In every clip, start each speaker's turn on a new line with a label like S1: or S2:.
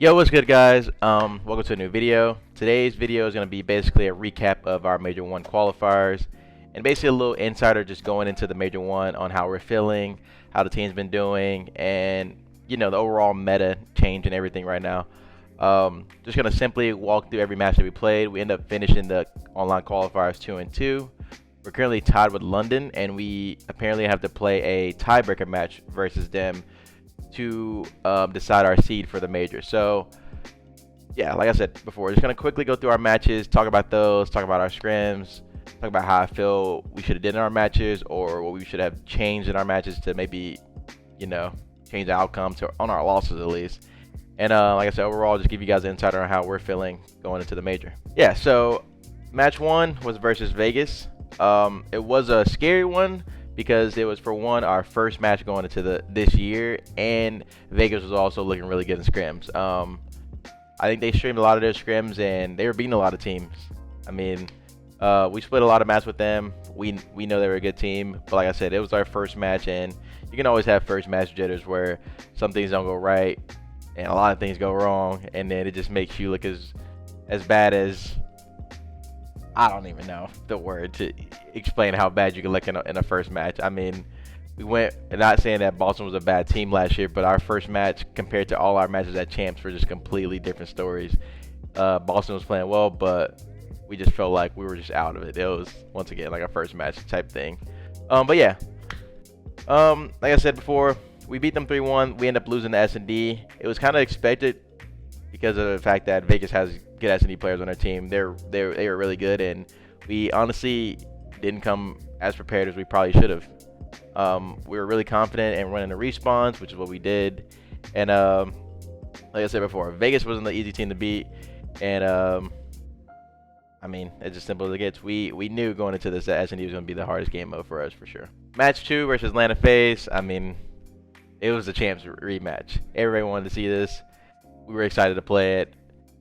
S1: Yo, what's good, guys? Welcome to a new video. Today's video is going to be basically a recap of our Major 1 qualifiers and basically a little insider just going into the Major 1 on how we're feeling, how the team's been doing, and the overall meta change and everything right now. Just going to simply walk through every match that we played. We end up finishing the online qualifiers 2-2. We're currently tied with London, and we apparently have to play a tiebreaker match versus them to decide our seed for the major. So yeah, like I said before, we're just gonna quickly go through our matches, talk about those, talk about our scrims, talk about how I feel we should have did in our matches or what we should have changed in our matches to maybe change the outcome to on our losses at least. And like I said, overall, just give you guys an insight on how we're feeling going into the major. Yeah, so match 1 was versus Vegas. It was a scary one because it was, for one, our first match going into this year, and Vegas was also looking really good in scrims. I think they streamed a lot of their scrims, and they were beating a lot of teams. I mean, we split a lot of matches with them. We know they were a good team, but like I said, it was our first match, and you can always have first match jitters where some things don't go right, and a lot of things go wrong, and then it just makes you look as bad as, I don't even know the word to explain how bad you can look in a first match. I mean, we went, and not saying that Boston was a bad team last year, but our first match compared to all our matches at Champs were just completely different stories. Boston was playing well, but we just felt like we were just out of it. It was, once again, like a first match type thing. But yeah, like I said before, we beat them 3-1. We ended up losing to S&D. It was kind of expected because of the fact that Vegas has good S&D players on their team. They were really good, and we honestly didn't come as prepared as we probably should have. We were really confident in running the respawns, which is what we did. And like I said before, Vegas wasn't the easy team to beat. And I mean, it's as simple as it gets. We knew going into this that S&D was going to be the hardest game mode for us for sure. Match 2 versus Atlanta FaZe. I mean, it was the champs rematch. Everybody wanted to see this. We were excited to play it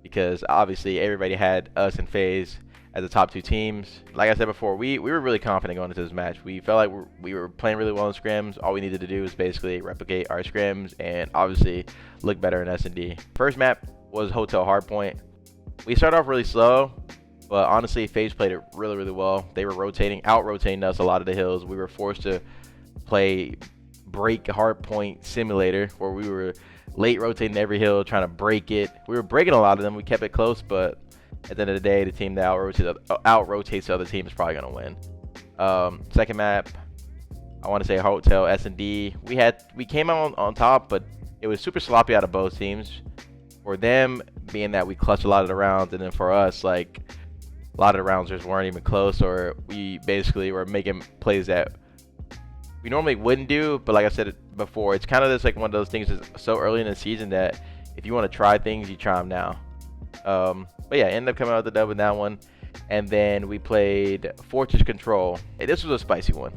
S1: because obviously everybody had us and FaZe as the top 2 teams. Like I said before, we were really confident going into this match. We felt like we were playing really well in scrims. All we needed to do was basically replicate our scrims and obviously look better in S&D. First map was Hotel Hardpoint. We started off really slow, but honestly, FaZe played it really, really well. They were out-rotating us a lot of the hills. We were forced to play break Hardpoint simulator where we were late rotating every hill, trying to break it. We were breaking a lot of them. We kept it close, but at the end of the day, the team that out-rotates the other team is probably going to win. Second map, I want to say Hotel S&D. We came out on top, but it was super sloppy out of both teams. For them, being that we clutched a lot of the rounds, and then for us, like, a lot of the rounds just weren't even close, or we basically were making plays that we normally wouldn't do. But like I said before, it's kind of just like one of those things that's so early in the season that if you want to try things, you try them now. But yeah, ended up coming out with the dub with that one. And then we played Fortress Control. Hey, this was a spicy one.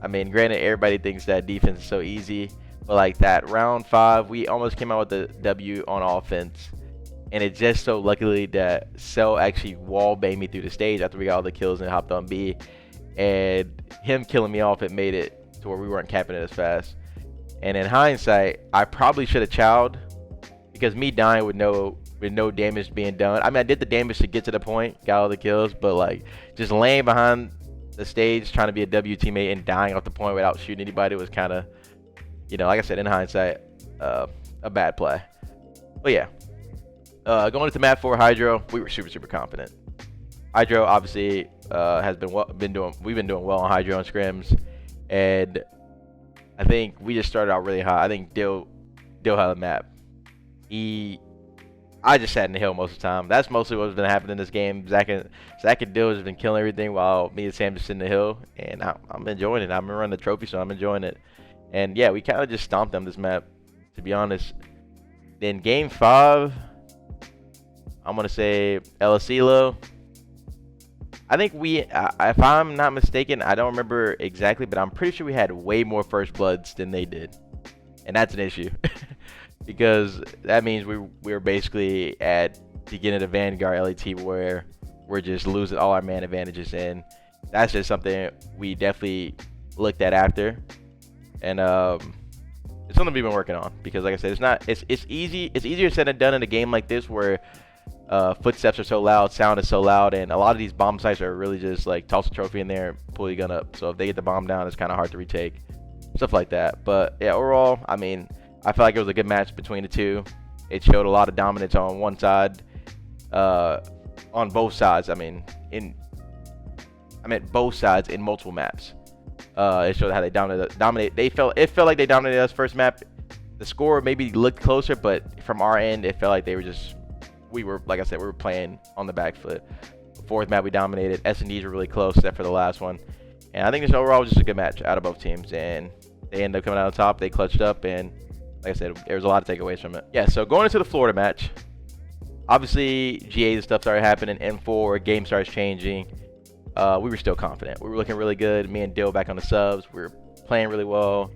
S1: I mean, granted, everybody thinks that defense is so easy, but like that round 5, we almost came out with the W on offense. And it just so luckily that Cell actually wall banged me through the stage after we got all the kills and hopped on B. And him killing me off, it made it to where we weren't capping it as fast. And in hindsight, I probably should have chowed, because me dying with no damage being done. I mean, I did the damage to get to the point, got all the kills, but like just laying behind the stage trying to be a W teammate and dying off the point without shooting anybody was kind of, like I said, in hindsight, a bad play. But yeah, going into map 4 Hydro, we were super confident. Hydro obviously we've been doing well on Hydro and scrims, and I think we just started out really hot. I think Dill had the map. I just sat in the hill most of the time. That's mostly what's been happening in this game. Zach and Dill has been killing everything while me and Sam just sit in the hill, and I'm enjoying it. I'm running the trophy, so I'm enjoying it. And yeah, we kind of just stomped them this map, to be honest. Then game 5, I'm gonna say El Asilo. I think if I'm not mistaken, I don't remember exactly, but I'm pretty sure we had way more first bloods than they did, and that's an issue. Because that means we were basically at the beginning of the Vanguard LAT where we're just losing all our man advantages, and that's just something we definitely looked at after. And it's something we've been working on because, like I said, it's easier said than done in a game like this where footsteps are so loud, sound is so loud, and a lot of these bomb sites are really just like toss a trophy in there, pull your gun up. So if they get the bomb down, it's kind of hard to retake, stuff like that. But yeah, overall, I mean, I feel like it was a good match between the two. It showed a lot of dominance on one side, on both sides. I meant both sides in multiple maps. It showed how they dominate. It felt like they dominated us first map. The score maybe looked closer, but from our end, it felt like we were, like I said, we were playing on the back foot. Fourth map we dominated. S&Ds were really close, except for the last one. And I think this overall was just a good match out of both teams. And they ended up coming out on top. They clutched up, and like I said, there was a lot of takeaways from it. Yeah, so going into the Florida match, obviously GA stuff started happening. M4 game starts changing. We were still confident. We were looking really good. Me and Dill back on the subs. We were playing really well.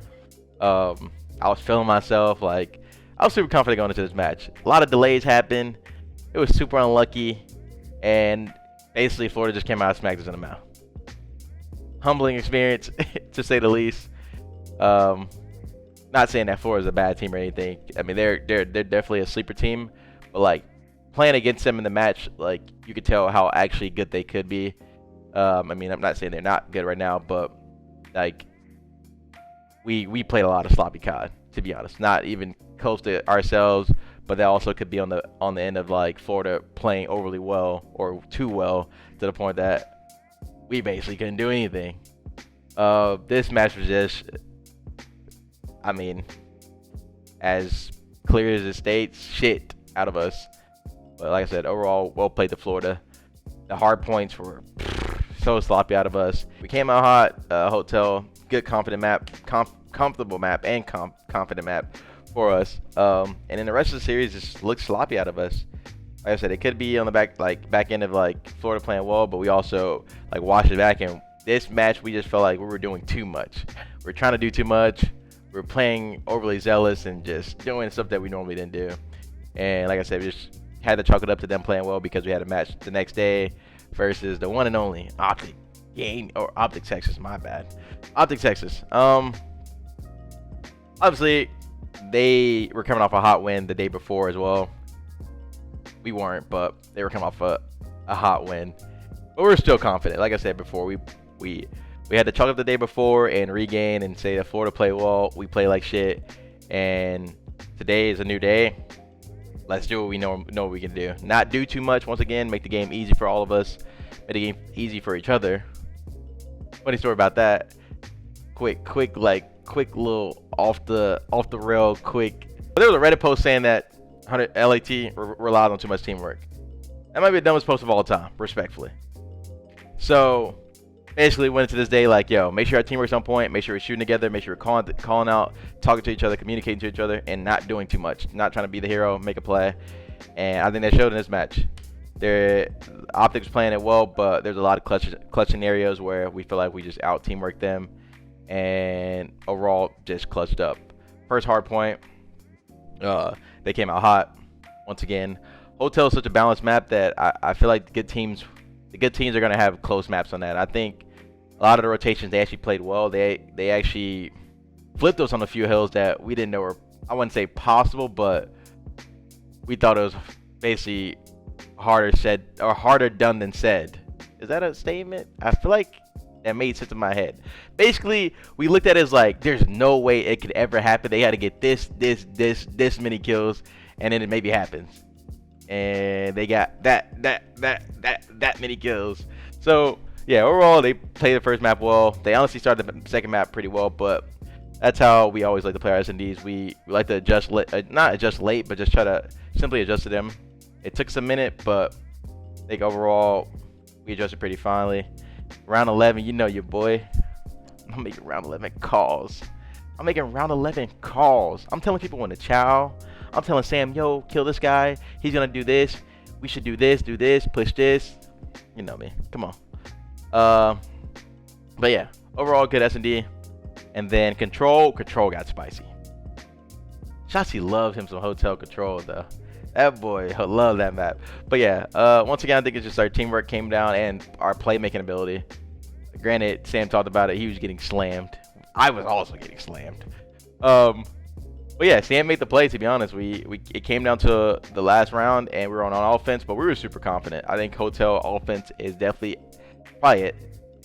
S1: I was feeling myself. Like, I was super confident going into this match. A lot of delays happened. It was super unlucky. And basically, Florida just came out and smacked us in the mouth. Humbling experience, to say the least. Not saying that Florida's a bad team or anything. I mean, they're definitely a sleeper team. But, like, playing against them in the match, like, you could tell how actually good they could be. I mean, I'm not saying they're not good right now, but like we played a lot of sloppy COD, to be honest. Not even close to ourselves, but that also could be on the end of like Florida playing overly well or too well to the point that we basically couldn't do anything. This match was just, I mean, as clear as it states, shit out of us. But like I said, overall, well played to Florida. The hard points were so sloppy out of us. We came out hot. Hotel, good, confident map, comfortable map, and confident map for us. And then the rest of the series just looked sloppy out of us. Like I said, it could be on the back end of like Florida playing well, but we also like watched it back. And this match, we just felt like we were doing too much. We were trying to do too much. We were playing overly zealous and just doing stuff that we normally didn't do. And like I said, we just had to chalk it up to them playing well because we had a match the next day versus the one and only Optic Texas. My bad, Optic Texas. Obviously, they were coming off a hot win the day before as well. We weren't, but they were coming off a hot win. But we're still confident. Like I said before, we had to chalk up the day before and regain and say that Florida played well. We play like shit, and today is a new day. Let's do what we know what we can do. Not do too much. Once again, make the game easy for all of us. Make the game easy for each other. Funny story about that. Quick little off the rail quick. There was a Reddit post saying that 100 LAT relies on too much teamwork. That might be the dumbest post of all time, respectfully. So basically went into this day like, yo, make sure our teamwork's on point, make sure we're shooting together, make sure we're calling out, talking to each other, communicating to each other, and not doing too much. Not trying to be the hero, make a play. And I think that showed in this match. Optics playing it well, but there's a lot of clutch scenarios where we feel like we just out teamwork them, and overall just clutched up. First hard point, they came out hot. Once again, Hotel is such a balanced map that I feel like the good teams are gonna have close maps on that. I think a lot of the rotations they actually played well. They actually flipped us on a few hills that we didn't know were, I wouldn't say possible, but we thought it was basically harder done than said. Is that a statement? I feel like that made sense in my head. Basically, we looked at it as like, there's no way it could ever happen. They had to get this many kills, and then it maybe happens. And they got that many kills. So yeah, overall they played the first map well. They honestly started the second map pretty well, but that's how we always like to play our S&Ds. We like to adjust, not adjust late, but just try to simply adjust to them. It took us a minute, but I think overall we adjusted pretty finely. Round 11, you know your boy. I'm making round 11 calls. I'm telling people when to chow. I'm telling Sam, yo, kill this guy. He's gonna do this. We should do this, push this. You know me. Come on. But yeah, overall good S&D. And then Control got spicy. Shotzi loved him some Hotel Control though. That boy loved that map. But yeah, once again, I think it's just our teamwork came down and our playmaking ability. Granted, Sam talked about it. He was getting slammed. I was also getting slammed. But yeah, Sam made the play. To be honest, it came down to the last round, and we were on offense, but we were super confident. I think Hotel offense is definitely probably it.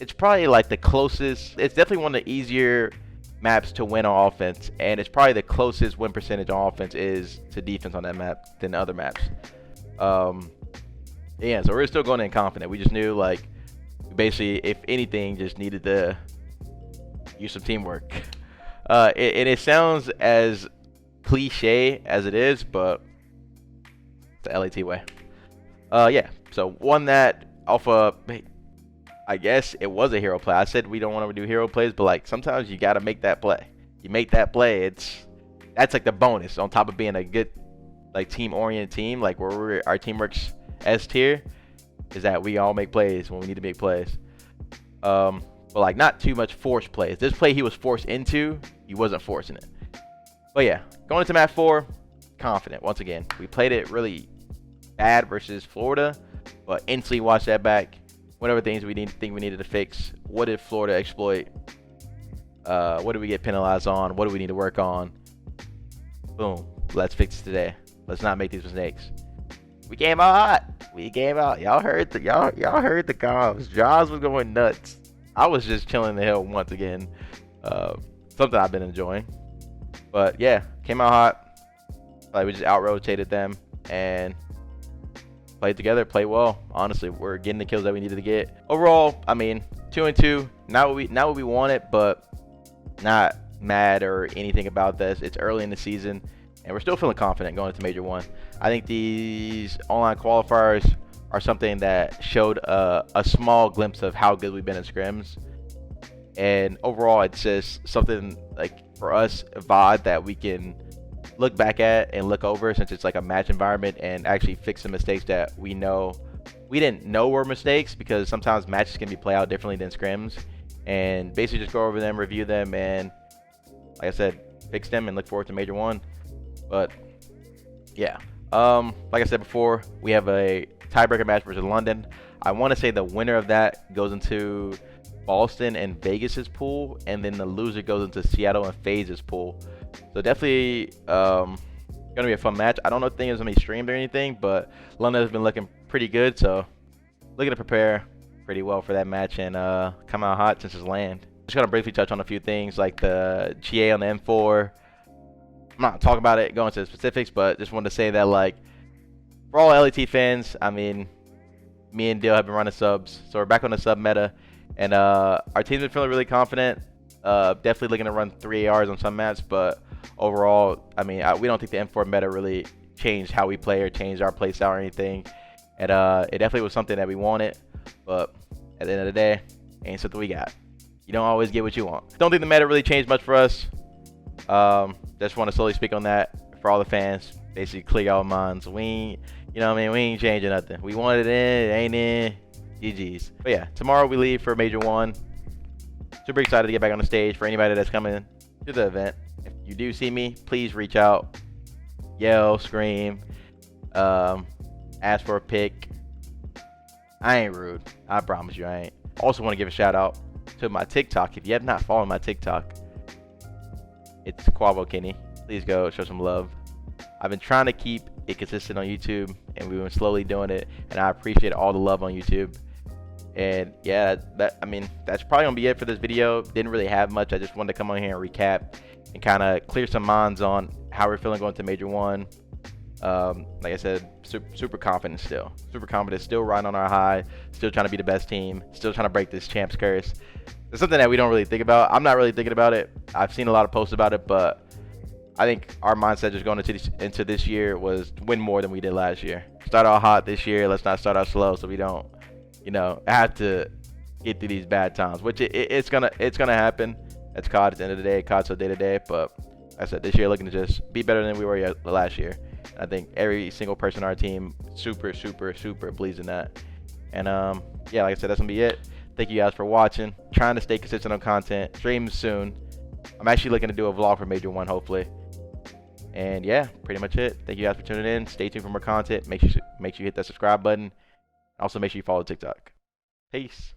S1: It's probably like the closest. It's definitely one of the easier maps to win on offense, and it's probably the closest win percentage on offense is to defense on that map than the other maps. Yeah, so we're still going in confident. We just knew like basically, if anything, just needed to use some teamwork. And it sounds as cliche as it is, but it's the LAT way. Yeah, so won that off of, I guess it was a hero play. I said we don't want to do hero plays, but like sometimes you got to make that play. You make that play, that's like the bonus on top of being a good like team-oriented team, like where our team works S tier, is that we all make plays when we need to make plays. But like not too much forced plays. This play he was forced into, he wasn't forcing it. But yeah, going into map 4, confident once again. We played it really bad versus Florida, but instantly watched that back. Whatever things we think we needed to fix. What did Florida exploit? What did we get penalized on? What do we need to work on? Boom. Let's fix it today. Let's not make these mistakes. We came out hot. We came out. Y'all heard the comms. Jaws was going nuts. I was just chilling the hill once again. Something I've been enjoying. But yeah, came out hot. Like we just out rotated them and played together, played well. Honestly, we're getting the kills that we needed to get. Overall, I mean, 2-2. Not what we wanted, but not mad or anything about this. It's early in the season, and we're still feeling confident going into Major 1. I think these online qualifiers are something that showed a small glimpse of how good we've been in scrims. And overall, it's just something like for us, a VOD that we can look back at and look over, since it's like a match environment, and actually fix the mistakes that we know we didn't know were mistakes, because sometimes matches can be played out differently than scrims, and basically just go over them, review them, and like I said, fix them and look forward to Major 1. But yeah, like I said before, we have a tiebreaker match versus London. I want to say the winner of that goes into Boston and Vegas's pool, and then the loser goes into Seattle and FaZe's pool. So definitely gonna be a fun match. I don't know if the thing is gonna be streamed or anything, but London has been looking pretty good, so looking to prepare pretty well for that match and come out hot since it's land. Just gonna briefly touch on a few things like the GA on the M4. I'm not talking about it, going into the specifics, but just wanted to say that like for all LAT fans, I mean, me and Dill have been running subs, so we're back on the sub meta, and our team's been feeling really confident. Definitely looking to run 3 ARs on some maps, but overall, I mean, we don't think the M4 meta really changed how we play or changed our play style or anything. And it definitely was something that we wanted, but at the end of the day, ain't something we got. You don't always get what you want. Don't think the meta really changed much for us. Just want to slowly speak on that for all the fans. Basically, clear y'all minds. We ain't, you know what I mean? We ain't changing nothing. We wanted it in, it ain't in. GG's. But yeah, tomorrow we leave for Major 1. Super excited to get back on the stage. For anybody that's coming to the event, if you do see me, please reach out, yell, scream, ask for a pic. I ain't rude. I promise you I ain't. Also want to give a shout out to my TikTok. If you have not followed my TikTok, it's KuavoKenny. Please go show some love. I've been trying to keep it consistent on YouTube, and we've been slowly doing it, and I appreciate all the love on YouTube. And yeah, I mean, that's probably gonna be it for this video. Didn't really have much. I just wanted to come on here and recap and kind of clear some minds on how we're feeling going to Major 1. Like I said, super confident still. Super confident, still riding on our high, still trying to be the best team, still trying to break this champs curse. It's something that we don't really think about. I'm not really thinking about it. I've seen a lot of posts about it, but I think our mindset just going into this year was win more than we did last year. Start out hot this year. Let's not start out slow, so we don't, you know, have to get through these bad times, which it's gonna happen. That's COD at the end of the day. COD's so day to day, but like I said, this year looking to just be better than we were last year. I think every single person on our team super believes in that. And yeah, like I said, that's gonna be it. Thank you guys for watching. Trying to stay consistent on content. Stream soon. I'm actually looking to do a vlog for Major 1, hopefully. And yeah, pretty much it. Thank you guys for tuning in. Stay tuned for more content. Make sure you hit that subscribe button. Also, make sure you follow TikTok. Peace.